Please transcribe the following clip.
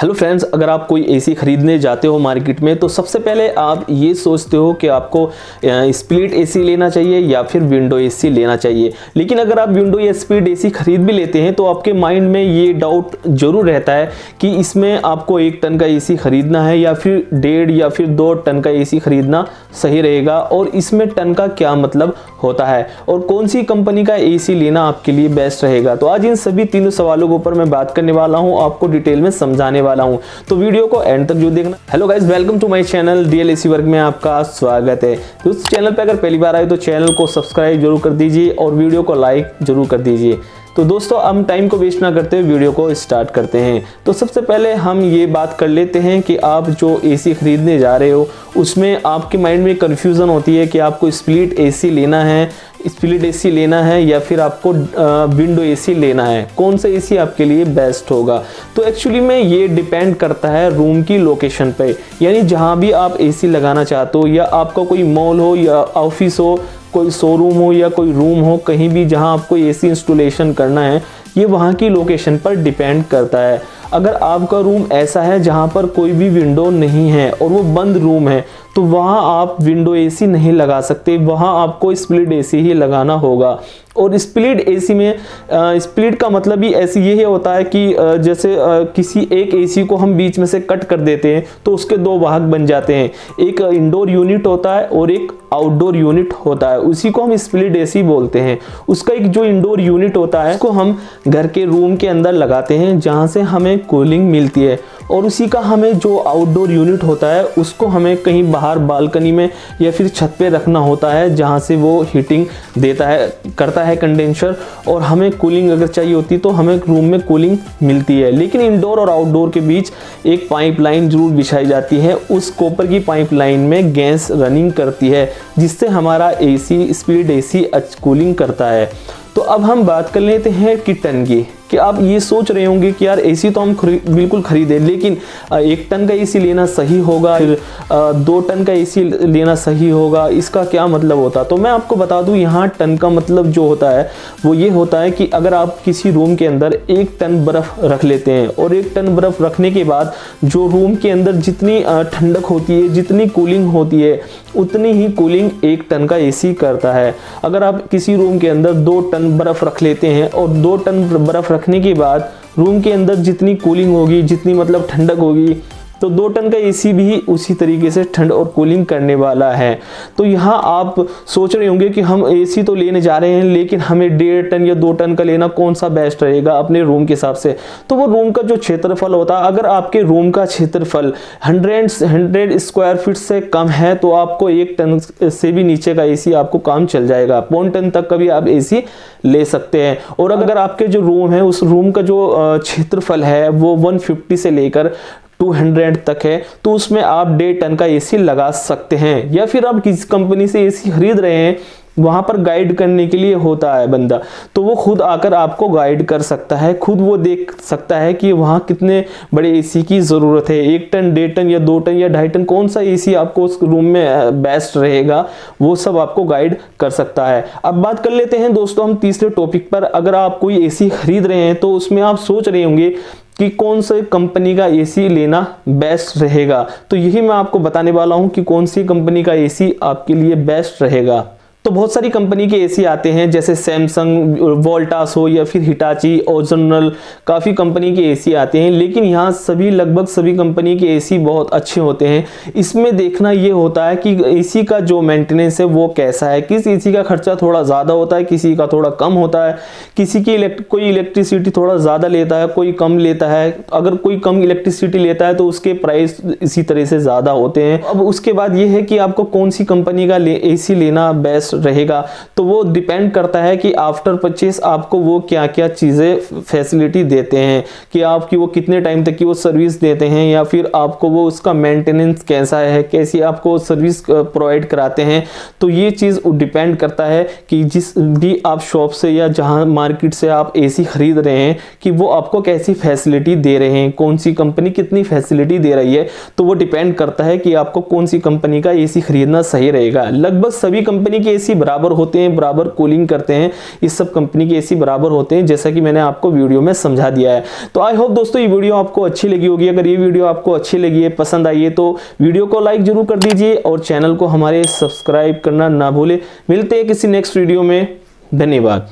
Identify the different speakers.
Speaker 1: Hello friends, अगर आप कोई एसी खरीदने जाते हो मार्केट में तो सबसे पहले आप ये सोचते हो कि आपको स्प्लिट एसी लेना चाहिए या फिर विंडो एसी लेना चाहिए। लेकिन अगर आप विंडो या स्प्लिट एसी खरीद भी लेते हैं तो आपके माइंड में ये डाउट जरूर रहता है कि इसमें आपको 1 टन का एसी खरीदना है या फिर 1.5 या फिर 2 टन का एसी खरीदना सही रहेगा, और इसमें टन का क्या मतलब होता है और कौन सी कंपनी का एसी लेना आपके लिए बेस्ट रहेगा। तो आज इन सभी तीनों सवालों के ऊपर मैं बात करने वाला हूँ, आपको डिटेल में समझाने वाला हूं, तो वीडियो को एंड तक जरूर देखना। Hello guys, welcome to my channel real AC वर्ग में आपका स्वागत है। तो इस चैनल पे अगर पहली बार आए तो चैनल को सब्सक्राइब जरूर कर दीजिए और वीडियो को लाइक जरूर कर दीजिए। तो दोस्तों, हम टाइम को वेस्ट ना करते हुए वीडियो को स्टार्ट करते हैं। तो सबसे पहले हम ये बात कर लेते हैं कि आप जो एसी खरीदने जा रहे हो उसमें आपके माइंड में कन्फ्यूज़न होती है कि आपको स्प्लिट एसी लेना है, स्प्लिट एसी लेना है या फिर आपको विंडो एसी लेना है, कौन सा एसी आपके लिए बेस्ट होगा। तो एक्चुअली में ये डिपेंड करता है रूम की लोकेशन पे, यानी जहाँ भी आप एसी लगाना चाहते हो, या आपका कोई मॉल हो या ऑफिस हो, कोई शोरूम हो या कोई रूम हो, कहीं भी जहां आपको एसी इंस्टॉलेशन करना है, ये वहां की लोकेशन पर डिपेंड करता है। अगर आपका रूम ऐसा है जहां पर कोई भी विंडो नहीं है और वो बंद रूम है तो वहां आप विंडो एसी नहीं लगा सकते, वहां आपको स्प्लिट एसी ही लगाना होगा। और स्प्लिट एसी में स्प्लिट का मतलब ही ऐसे ये होता है कि जैसे किसी एक एसी को हम बीच में से कट कर देते हैं तो उसके 2 भाग बन जाते हैं, एक इंडोर यूनिट होता है और एक आउटडोर यूनिट होता है, उसी को हम स्प्लिट एसी बोलते हैं। उसका एक जो इंडोर यूनिट होता है उसको हम घर के रूम के अंदर लगाते हैं जहाँ से हमें कूलिंग मिलती है, और उसी का हमें जो आउटडोर यूनिट होता है उसको हमें कहीं बाहर बालकनी में या फिर छत पे रखना होता है जहाँ से वो हीटिंग देता है, करता है कंडेंसर, और हमें कूलिंग अगर चाहिए होती तो हमें रूम में कूलिंग मिलती है। लेकिन इंडोर और आउटडोर के बीच एक पाइपलाइन जरूर बिछाई जाती है, उस कॉपर की पाइपलाइन में गैस रनिंग करती है जिससे हमारा एसी स्प्लिट एसी कूलिंग करता है। तो अब हम बात कर लेते हैं कि टन की, कि आप ये सोच रहे होंगे कि यार एसी तो हम बिल्कुल खरीदे, लेकिन 1 टन का एसी लेना सही होगा फिर 2 टन का एसी लेना सही होगा, इसका क्या मतलब होता। तो मैं आपको बता दूं, यहाँ टन का मतलब जो होता है वो ये होता है कि अगर आप किसी रूम के अंदर 1 टन बर्फ रख लेते हैं और 1 टन बर्फ रखने के बाद जो रूम के अंदर जितनी ठंडक होती है, जितनी कूलिंग होती है, उतनी ही कूलिंग 1 टन का एसी करता है। अगर आप किसी रूम के अंदर 2 टन बर्फ रख लेते हैं और 2 टन बर्फ रखने के बाद रूम के अंदर जितनी कूलिंग होगी, जितनी मतलब ठंडक होगी, तो 2 टन का एसी भी उसी तरीके से ठंड और कूलिंग करने वाला है। तो यहाँ आप सोच रहे होंगे कि हम एसी तो लेने जा रहे हैं लेकिन हमें 1.5 टन या 2 टन का लेना कौन सा बेस्ट रहेगा अपने रूम के हिसाब से। तो वो रूम का जो क्षेत्रफल होता है, अगर आपके रूम का क्षेत्रफल 100 स्क्वायर फीट से कम है तो आपको 1 टन से भी नीचे का एसी आपको काम चल जाएगा, 1 टन तक का भी आप एसी ले सकते हैं। और अगर आपके जो रूम है उस रूम का जो क्षेत्रफल है वो 150 से लेकर 200 तक है तो उसमें आप 1.5 टन का एसी लगा सकते हैं। या फिर आप किसी कंपनी से एसी खरीद रहे हैं, वहां पर गाइड करने के लिए होता है बंदा, तो वो खुद आकर आपको गाइड कर सकता है, खुद वो देख सकता है कि वहां कितने बड़े एसी की जरूरत है, 1 टन 1.5 टन या 2 टन या 2.5 टन, कौन सा एसी आपको उस रूम में बेस्ट रहेगा, वो सब आपको गाइड कर सकता है। अब बात कर लेते हैं दोस्तों हम तीसरे टॉपिक पर। अगर आप कोई एसी खरीद रहे हैं तो उसमें आप सोच रहे होंगे कि कौन से कंपनी का एसी लेना बेस्ट रहेगा, तो यही मैं आपको बताने वाला हूं कि कौन सी कंपनी का एसी आपके लिए बेस्ट रहेगा। तो बहुत सारी कंपनी के एसी आते हैं, जैसे सैमसंग, वोल्टास हो या फिर हिटाची, ओरिजिनल, काफ़ी कंपनी के एसी आते हैं। लेकिन यहाँ सभी लगभग सभी कंपनी के एसी बहुत अच्छे होते हैं। इसमें देखना ये होता है कि एसी का जो मेंटेनेंस है वो कैसा है, किस एसी का खर्चा थोड़ा ज़्यादा होता है, किसी का थोड़ा कम होता है, किसी की कोई इलेक्ट्रिसिटी थोड़ा ज़्यादा लेता है, कोई कम लेता है। अगर कोई कम इलेक्ट्रिसिटी लेता है तो उसके प्राइस इसी तरह से ज़्यादा होते हैं। अब उसके बाद ये है कि आपको कौन सी कंपनी का एसी लेना बेस्ट रहेगा, तो वो डिपेंड करता है कि आफ्टर परचेस आपको वो क्या क्या चीज़ें फैसिलिटी देते हैं, कि आपकी वो कितने टाइम तक की वो सर्विस देते हैं, या फिर आपको वो उसका मेंटेनेंस कैसा है, कैसी आपको सर्विस प्रोवाइड कराते हैं। तो ये चीज़ डिपेंड करता है कि जिस भी आप शॉप से या जहां मार्केट से आप एसी खरीद रहे हैं कि वो आपको कैसी फैसिलिटी दे रहे हैं, कौन सी कंपनी कितनी फैसिलिटी दे रही है, तो वो डिपेंड करता है कि आपको कौन सी कंपनी का एसी खरीदना सही रहेगा। लगभग सभी कंपनी के एसी बराबर होते हैं, बराबर कूलिंग करते हैं, इस सब कंपनी के एसी बराबर होते हैं, जैसा कि मैंने आपको वीडियो में समझा दिया है। तो आई होप दोस्तों ये वीडियो आपको अच्छी लगी होगी। अगर ये वीडियो आपको अच्छी लगी है, पसंद आई है, तो वीडियो को लाइक जरूर कर दीजिए और चैनल को हमारे सब्सक्राइब करना ना भूले। मिलते हैं किसी नेक्स्ट वीडियो में। धन्यवाद।